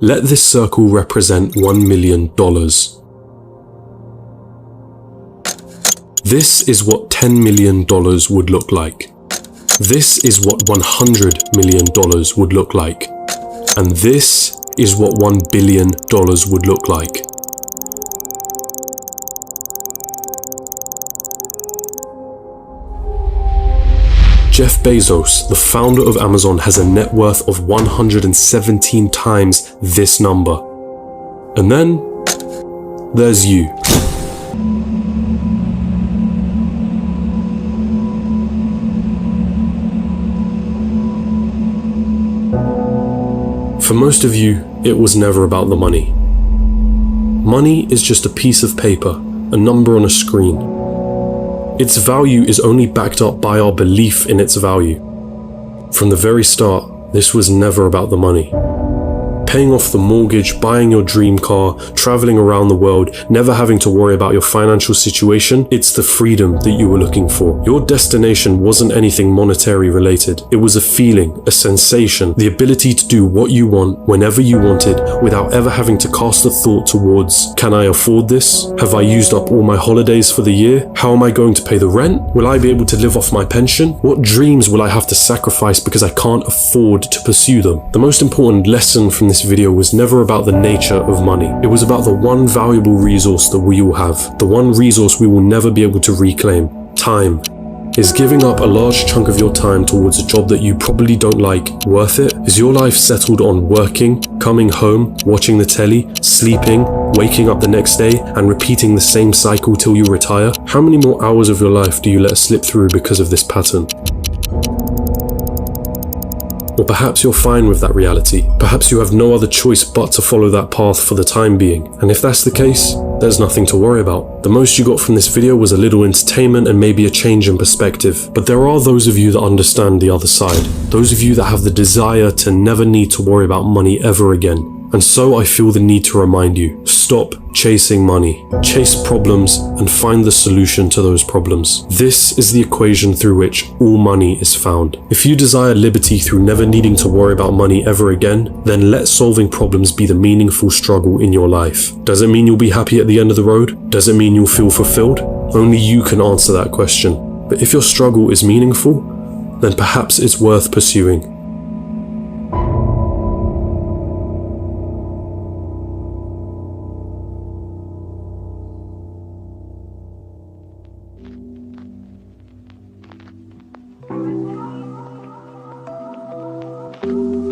Let this circle represent $1 million. This is what $10 million would look like. This is what $100 million would look like. And this is what $1 billion would look like. Jeff Bezos, the founder of Amazon, has a net worth of 117 times this number. And then there's you. For most of you, it was never about the money. Money is just a piece of paper, a number on a screen. Its value is only backed up by our belief in its value. From the very start, this was never about the money. Paying off the mortgage, buying your dream car, traveling around the world, never having to worry about your financial situation, it's the freedom that you were looking for. Your destination wasn't anything monetary related. It was a feeling, a sensation, the ability to do what you want whenever you wanted without ever having to cast a thought towards, can I afford this? Have I used up all my holidays for the year? How am I going to pay the rent? Will I be able to live off my pension? What dreams will I have to sacrifice because I can't afford to pursue them? The most important lesson from this video was never about the nature of money. It was about the one valuable resource that we all have, the one resource we will never be able to reclaim: time. Is giving up a large chunk of your time towards a job that you probably don't like worth it? Is your life settled on working, coming home, watching the telly, sleeping, waking up the next day, and repeating the same cycle till you retire? How many more hours of your life do you let slip through because of this pattern? Or perhaps you're fine with that reality. Perhaps you have no other choice but to follow that path for the time being. And if that's the case, there's nothing to worry about. The most you got from this video was a little entertainment and maybe a change in perspective. But there are those of you that understand the other side. Those of you that have the desire to never need to worry about money ever again. And so I feel the need to remind you, stop chasing money. Chase problems and find the solution to those problems. This is the equation through which all money is found. If you desire liberty through never needing to worry about money ever again, then let solving problems be the meaningful struggle in your life. Does it mean you'll be happy at the end of the road? Does it mean you'll feel fulfilled? Only you can answer that question. But if your struggle is meaningful, then perhaps it's worth pursuing.